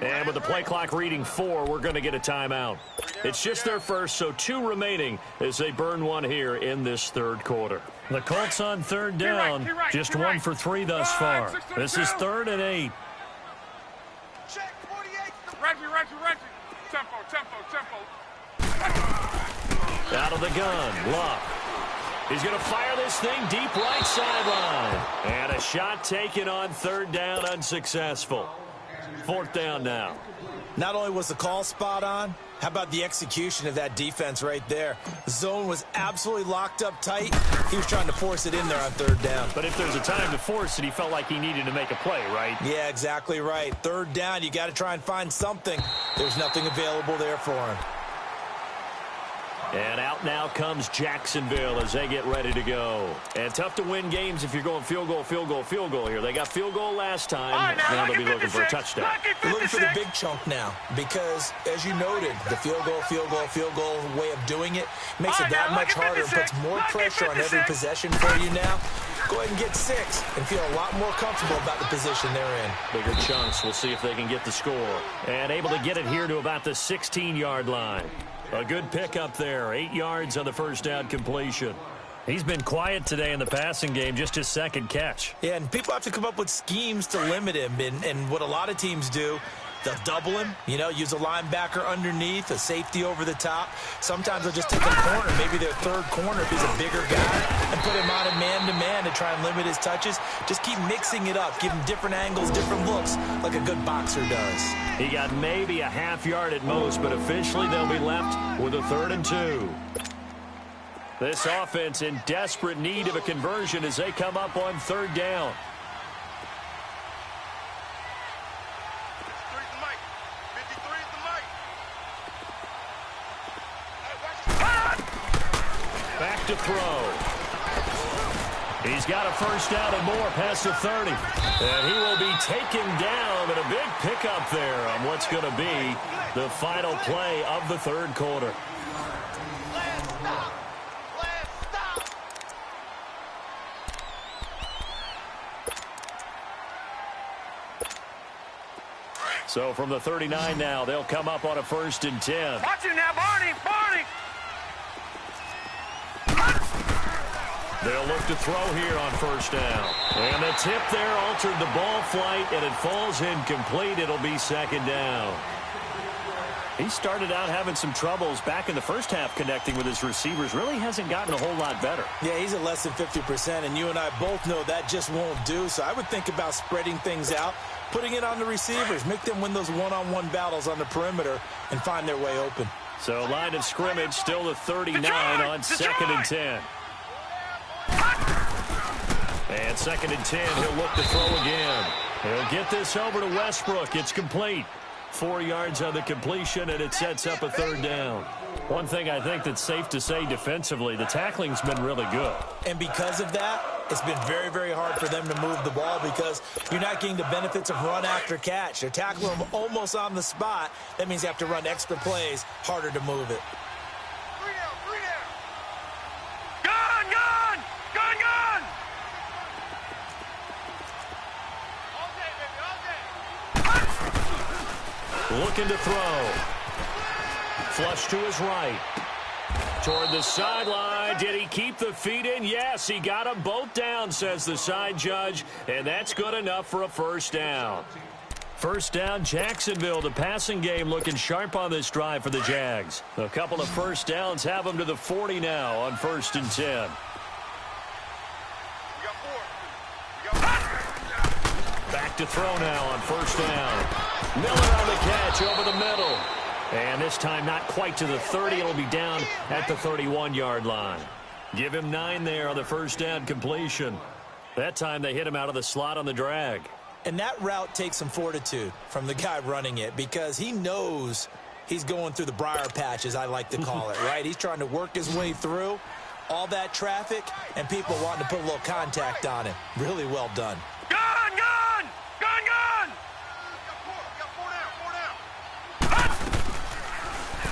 [SPEAKER 1] And with the play clock reading 4, we're going to get a timeout. It's just their first, so 2 remaining as they burn one here in this 3rd quarter. The Colts on 3rd down, just 1 for 3 thus far. This is 3rd and 8.
[SPEAKER 3] Check, 48. Reggie. Tempo.
[SPEAKER 1] Out of the gun, Luck. He's going to fire this thing deep right sideline. And a shot taken on 3rd down, unsuccessful. 4th down now.
[SPEAKER 2] Not only was the call spot on, how about the execution of that defense right there? The zone was absolutely locked up tight. He was trying to force it in there on 3rd down.
[SPEAKER 1] But if there's a time to force it, he felt like he needed to make a play, right?
[SPEAKER 2] Yeah, exactly right. 3rd down, you got to try and find something. There's nothing available there for him.
[SPEAKER 1] And out now comes Jacksonville as they get ready to go. And tough to win games if you're going field goal, field goal, field goal here. They got field goal last time.
[SPEAKER 3] Right,
[SPEAKER 1] now they'll be looking for a touchdown.
[SPEAKER 2] They're looking for the big chunk now because, as you noted, the field goal way of doing it makes it that much harder and puts more pressure on every possession for you now. Go ahead and get 6 and feel a lot more comfortable about the position they're in.
[SPEAKER 1] Bigger chunks. We'll see if they can get the score. And able to get it here to about the 16-yard line. A good pickup there. 8 yards on the first down completion. He's been quiet today in the passing game, just his second catch.
[SPEAKER 2] Yeah, and people have to come up with schemes to limit him. And what a lot of teams do, they'll double him, use a linebacker underneath, a safety over the top. Sometimes they'll just take a corner, maybe their third corner if he's a bigger guy, and put him on a man-to-man to try and limit his touches. Just keep mixing it up, give him different angles, different looks, like a good boxer does.
[SPEAKER 1] He got maybe a half yard at most, but officially they'll be left with a 3rd and 2. This offense in desperate need of a conversion as they come up on 3rd down. Back to throw. He's got a first down and more past the 30. And he will be taken down, and a big pickup there on what's going to be the final play of the 3rd quarter. So from the 39 now, they'll come up on a 1st and 10.
[SPEAKER 3] Watch him now, Barney!
[SPEAKER 1] They'll look to throw here on 1st down. And the tip there altered the ball flight, and it falls incomplete. It'll be 2nd down. He started out having some troubles back in the first half connecting with his receivers. Really hasn't gotten a whole lot better.
[SPEAKER 2] Yeah, he's at less than 50%, and you and I both know that just won't do. So I would think about spreading things out, putting it on the receivers, make them win those one-on-one battles on the perimeter and find their way open.
[SPEAKER 1] So line of scrimmage still the 39 on 2nd and 10. And 2nd and 10, he'll look to throw again. He'll get this over to Westbrook. It's complete. 4 yards on the completion, and it sets up a 3rd down. One thing I think that's safe to say defensively, the tackling's been really good.
[SPEAKER 2] And because of that, it's been very, very hard for them to move the ball because you're not getting the benefits of run after catch. They're tackling them almost on the spot. That means you have to run extra plays, harder to move it.
[SPEAKER 1] Looking to throw. Flush to his right. Toward the sideline. Did he keep the feet in? Yes, he got them both down, says the side judge. And that's good enough for a 1st down. 1st down, Jacksonville. The passing game looking sharp on this drive for the Jags. A couple of 1st downs have them to the 40 now on 1st and 10. Back to throw now on 1st down. Miller on the catch over the middle. And this time not quite to the 30. It'll be down at the 31-yard line. Give him 9 there on the 1st down completion. That time they hit him out of the slot on the drag.
[SPEAKER 2] And that route takes some fortitude from the guy running it because he knows he's going through the briar patch, as I like to call it, right? He's trying to work his way through all that traffic and people wanting to put a little contact on him. Really well done.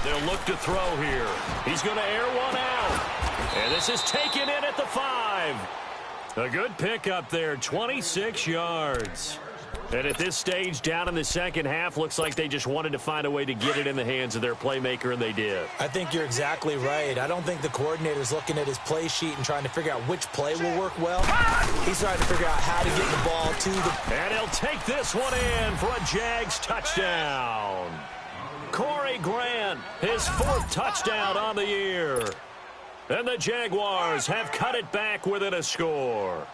[SPEAKER 1] They'll look to throw here. He's going to air one out. And this is taken in at the 5. A good pickup there, 26 yards. And at this stage, down in the second half, looks like they just wanted to find a way to get it in the hands of their playmaker, and they did.
[SPEAKER 2] I think you're exactly right. I don't think the coordinator's looking at his play sheet and trying to figure out which play will work well. He's trying to figure out how to get the ball to the...
[SPEAKER 1] And he'll take this one in for a Jags touchdown. Corey Grant, his 4th touchdown on the year. And the Jaguars have cut it back within a score.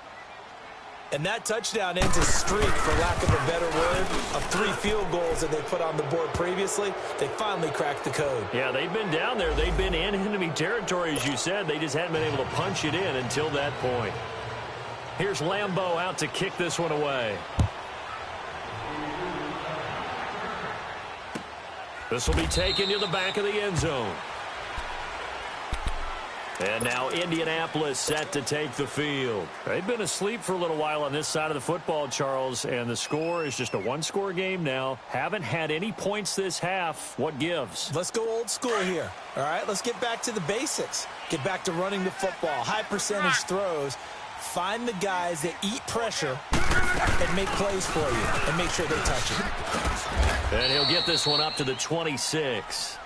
[SPEAKER 2] And that touchdown ends a streak, for lack of a better word, of 3 field goals that they put on the board previously. They finally cracked the code.
[SPEAKER 1] Yeah, they've been down there. They've been in enemy territory, as you said. They just hadn't been able to punch it in until that point. Here's Lambeau out to kick this one away. This will be taken to the back of the end zone. And now Indianapolis set to take the field. They've been asleep for a little while on this side of the football, Charles, and the score is just a one-score game now. Haven't had any points this half. What gives?
[SPEAKER 2] Let's go old school here. All right, let's get back to the basics. Get back to running the football, high percentage throws. Find the guys that eat pressure and make plays for you and make sure they touch it.
[SPEAKER 1] And he'll get this one up to the 26.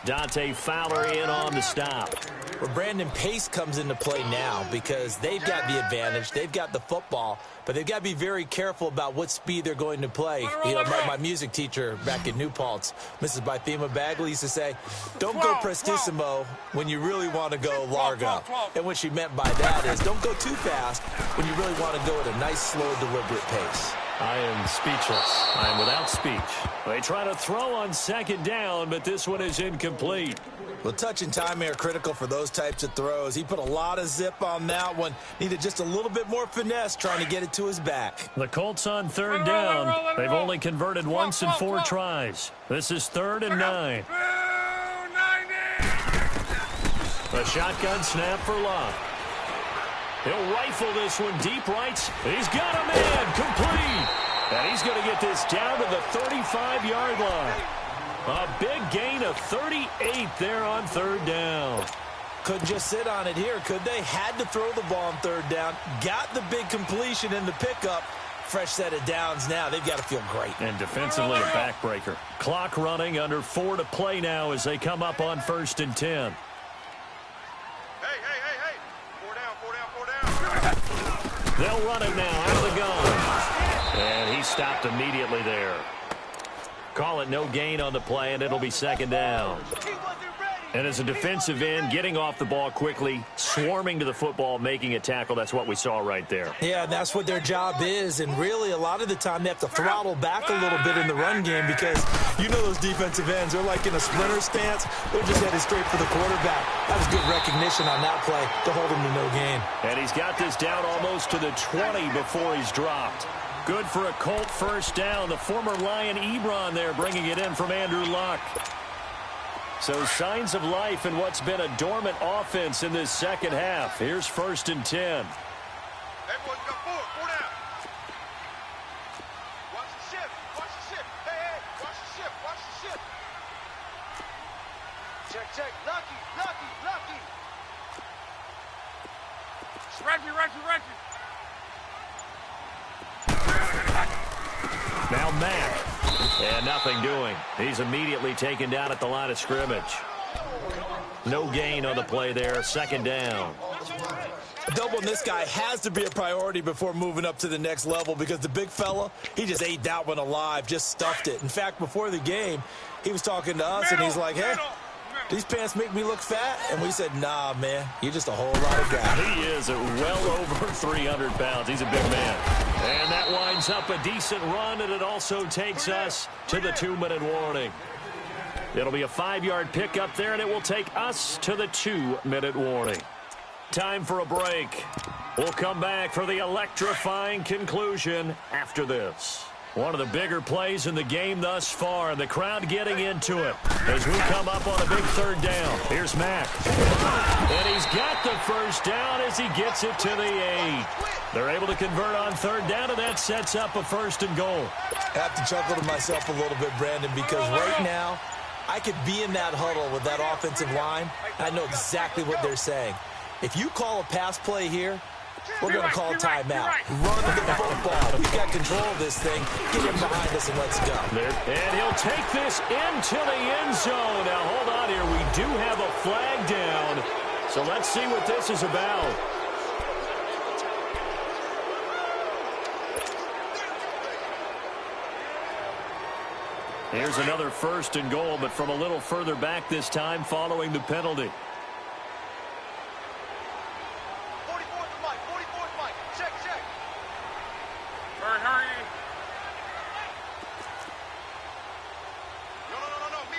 [SPEAKER 1] Dante Fowler in on the stop.
[SPEAKER 2] Well, Brandon, pace comes into play now because they've got the advantage. They've got the football, but they've got to be very careful about what speed they're going to play. You know, my music teacher back in New Paltz, Mrs. Bythema Bagley, used to say, don't go prestissimo when you really want to go largo. And what she meant by that is don't go too fast when you really want to go at a nice, slow, deliberate pace.
[SPEAKER 1] I am speechless. I am without speech. They try to throw on second down, but this one is incomplete.
[SPEAKER 2] Well, touch and timing are critical for those types of throws. He put a lot of zip on that one. Needed just a little bit more finesse trying to get it to his back.
[SPEAKER 1] The Colts on third down. They've only converted once in 4 tries. This is 3rd and 9. A shotgun snap for Love. He'll rifle this one deep right. He's got a man complete. And he's going to get this down to the 35-yard line. A big gain of 38 there on 3rd down.
[SPEAKER 2] Couldn't just sit on it here, could they? Had to throw the ball on 3rd down. Got the big completion in the pickup. Fresh set of downs now. They've got to feel great.
[SPEAKER 1] And defensively a backbreaker. Clock running, under 4 to play now as they come up on 1st and 10. They'll run it now out of the gun. And he stopped immediately there. Call it no gain on the play, and it'll be 2nd down. And as a defensive end, getting off the ball quickly, swarming to the football, making a tackle, that's what we saw right there.
[SPEAKER 2] Yeah, and that's what their job is. And really, a lot of the time, they have to throttle back a little bit in the run game because you know those defensive ends, they're like in a sprinter stance. They're just headed straight for the quarterback. That was good recognition on that play to hold him to no gain.
[SPEAKER 1] And he's got this down almost to the 20 before he's dropped. Good for a Colt 1st down. The former Lion Ebron there bringing it in from Andrew Luck. So signs of life in what's been a dormant offense in this 2nd half. Here's 1st and 10.
[SPEAKER 3] Everyone's got 4 down. Watch the shift. Watch the shift. Hey, watch the shift. Watch the shift. Check. Lucky. Reggie.
[SPEAKER 1] Now Mack. And nothing doing. He's immediately taken down at the line of scrimmage. No gain on the play there. 2nd down.
[SPEAKER 2] Doubling this guy has to be a priority before moving up to the next level because the big fella, he just ate that one alive, just stuffed it. In fact, before the game, he was talking to us, and he's like, hey, these pants make me look fat? And we said, nah, man, you're just a whole lot of guy.
[SPEAKER 1] He is well over 300 pounds. He's a big man. And that winds up a decent run, and it also takes us to the 2-minute warning. It'll be a 5-yard pickup there, and it will take us to the 2-minute warning. Time for a break. We'll come back for the electrifying conclusion after this. One of the bigger plays in the game thus far, and the crowd getting into it as we come up on a big 3rd down. Here's Mack. And he's got the 1st down as he gets it to the 8. They're able to convert on 3rd down, and that sets up a 1st and goal.
[SPEAKER 2] I have to chuckle to myself a little bit, Brandon, because right now I could be in that huddle with that offensive line, and I know exactly what they're saying. If you call a pass play here, we're going to call a timeout. Run the football. We've got control of this thing. Get him behind us and let's go.
[SPEAKER 1] And he'll take this into the end zone. Now, hold on here. We do have a flag down. So let's see what this is about. Here's another 1st and goal, but from a little further back this time following the penalty.
[SPEAKER 3] 44's Mike. Check. Hurry. No. Me.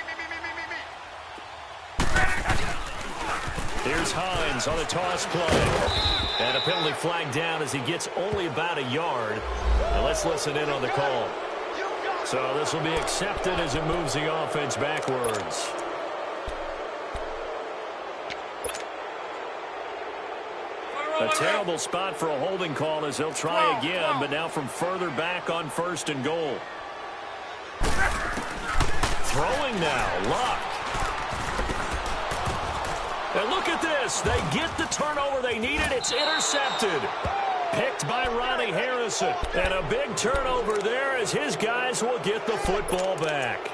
[SPEAKER 1] Here's Hines on a toss play. And a penalty flag down as he gets only about a yard. Now let's listen in on the call. So this will be accepted as it moves the offense backwards. A terrible spot for a holding call as they'll try again, but now from further back on 1st and goal. Throwing now, Luck. And look at this. They get the turnover they needed. It's intercepted. Picked by Ronnie Harrison. And a big turnover there as his guys will get the football back.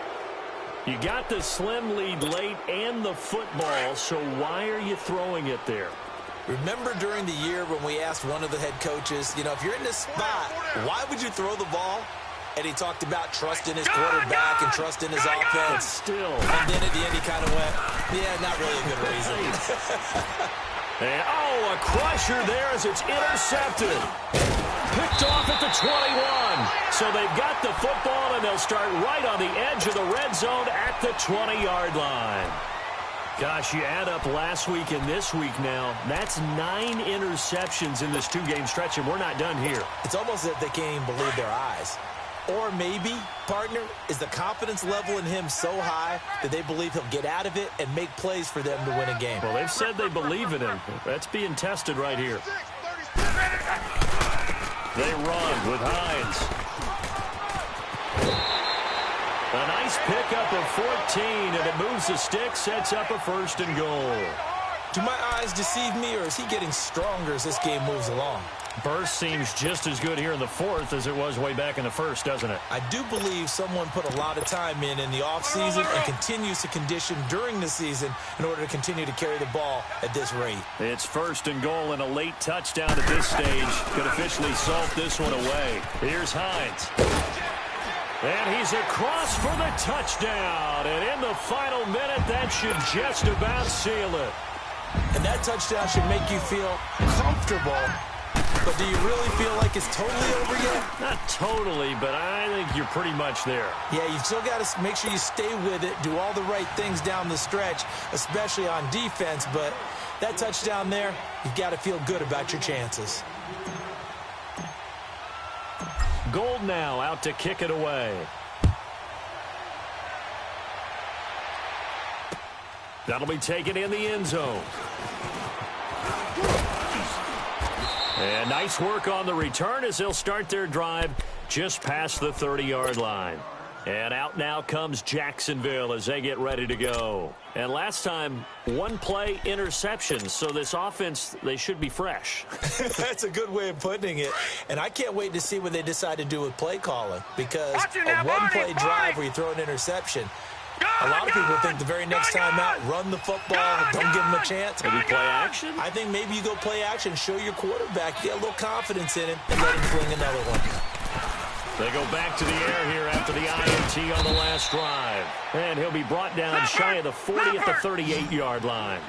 [SPEAKER 1] You got the slim lead late and the football, so why are you throwing it there?
[SPEAKER 2] Remember during the year when we asked one of the head coaches, you know, if you're in this spot, why would you throw the ball? And he talked about trusting his quarterback and trusting his offense.
[SPEAKER 1] Still.
[SPEAKER 2] And then at the end he kind of went, yeah, not really a good reason.
[SPEAKER 1] And, a crusher there as it's intercepted. Picked off at the 21. So they've got the football, and they'll start right on the edge of the red zone at the 20-yard line. Gosh, you add up last week and this week now, that's 9 interceptions in this 2-game stretch, and we're not done here.
[SPEAKER 2] It's almost as if they can't even believe their eyes. Or maybe, partner, is the confidence level in him so high that they believe he'll get out of it and make plays for them to win a game.
[SPEAKER 1] Well, they've said they believe in him. That's being tested right here. They run with Hines. A nice pickup of 14, and it moves the stick, sets up a 1st and goal.
[SPEAKER 2] Do my eyes deceive me, or is he getting stronger as this game moves along?
[SPEAKER 1] Burst seems just as good here in the 4th as it was way back in the 1st, doesn't it?
[SPEAKER 2] I do believe someone put a lot of time in the offseason and continues to condition during the season in order to continue to carry the ball at this rate.
[SPEAKER 1] It's 1st and goal, and a late touchdown at this stage could officially salt this one away. Here's Hines. And he's across for the touchdown. And in the final minute, that should just about seal it.
[SPEAKER 2] And that touchdown should make you feel comfortable. But do you really feel like it's totally over yet?
[SPEAKER 1] Not totally, but I think you're pretty much there.
[SPEAKER 2] Yeah, you still got to make sure you stay with it, do all the right things down the stretch, especially on defense. But that touchdown there, you've got to feel good about your chances.
[SPEAKER 1] Gold now out to kick it away. That'll be taken in the end zone. And nice work on the return as they'll start their drive just past the 30-yard line. And out now comes Jacksonville as they get ready to go. And last time, 1-play interception. So this offense, they should be fresh.
[SPEAKER 2] That's a good way of putting it. And I can't wait to see what they decide to do with play calling. Because a one-play drive where you throw an interception, a lot of people think the very next time out, run the football, don't give them a chance.
[SPEAKER 1] Maybe play action?
[SPEAKER 2] I think maybe you go play action, show your quarterback, get a little confidence in him, and let him fling another one.
[SPEAKER 1] They go back to the air here after the INT on the last drive. And he'll be brought down shy of the 40 at the 38-yard line.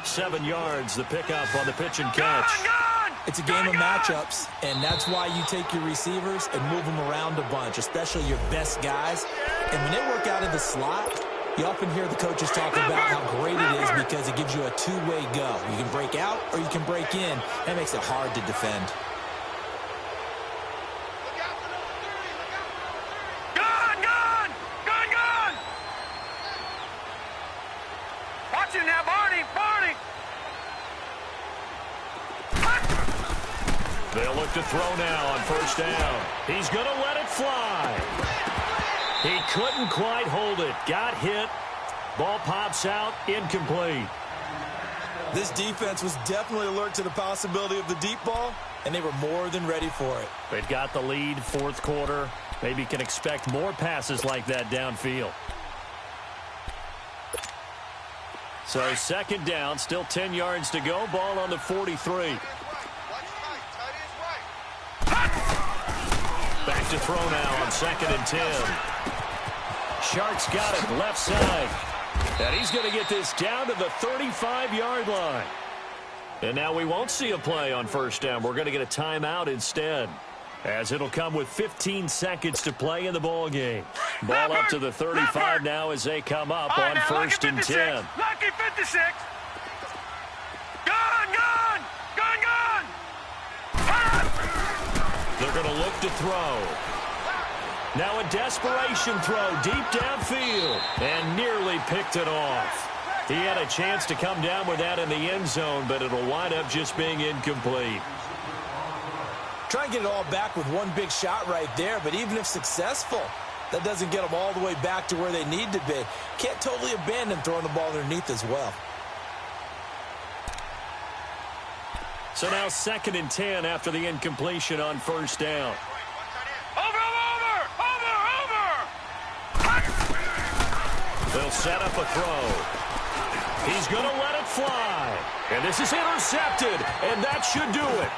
[SPEAKER 1] 7 yards, the pickup on the pitch and catch.
[SPEAKER 2] It's a game of matchups, and that's why you take your receivers and move them around a bunch, especially your best guys. And when they work out of the slot, you often hear the coaches talk about how great it is because it gives you a two-way go. You can break out or you can break in. That makes it hard to defend.
[SPEAKER 3] Watch him now, Barney!
[SPEAKER 1] They'll look to throw now on 1st down. He's going to let it fly. He couldn't quite hold it. Got hit. Ball pops out. Incomplete.
[SPEAKER 2] This defense was definitely alert to the possibility of the deep ball, and they were more than ready for it.
[SPEAKER 1] They've got the lead, 4th quarter. Maybe can expect more passes like that downfield. So 2nd down, still 10 yards to go. Ball on the 43. Back to throw now on 2nd and 10. Shark's got it left side. And he's going to get this down to the 35-yard line. And now we won't see a play on 1st down. We're going to get a timeout instead, as it'll come with 15 seconds to play in the ball game. Ball up to the 35 now as they come up on 1st and 10.
[SPEAKER 3] Lucky 56. Gone!
[SPEAKER 1] They're going to look to throw. Now a desperation throw deep downfield, and nearly picked it off. He had a chance to come down with that in the end zone, but it'll wind up just being incomplete.
[SPEAKER 2] Try and get it all back with one big shot right there, but even if successful, that doesn't get them all the way back to where they need to be. Can't totally abandon throwing the ball underneath as well.
[SPEAKER 1] So now 2nd and 10 after the incompletion on first down. They'll set up a throw. He's going to let it fly. And this is intercepted, and that should do it.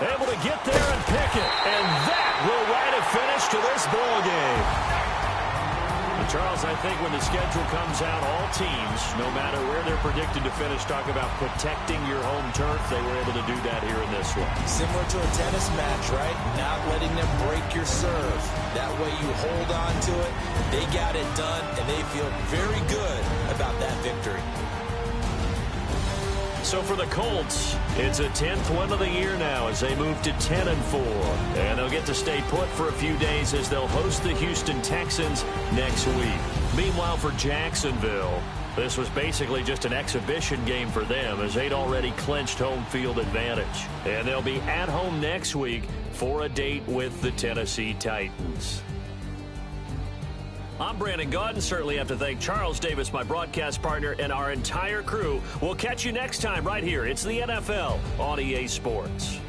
[SPEAKER 1] Able to get there and pick it. And that will write a finish to this ball game. And Charles, I think when the schedule comes out, all teams, no matter where they're predicted to finish, talk about protecting your home turf. They were able to do that here in this one.
[SPEAKER 2] Similar to a tennis match, right? Not letting them break your serve. That way you hold on to it. They got it done, and they feel very good about that victory.
[SPEAKER 1] So for the Colts, it's a 10th win of the year now as they move to 10-4. And they'll get to stay put for a few days as they'll host the Houston Texans next week. Meanwhile, for Jacksonville, this was basically just an exhibition game for them as they'd already clinched home field advantage. And they'll be at home next week for a date with the Tennessee Titans. I'm Brandon Gaudin. Certainly have to thank Charles Davis, my broadcast partner, and our entire crew. We'll catch you next time right here. It's the NFL on EA Sports.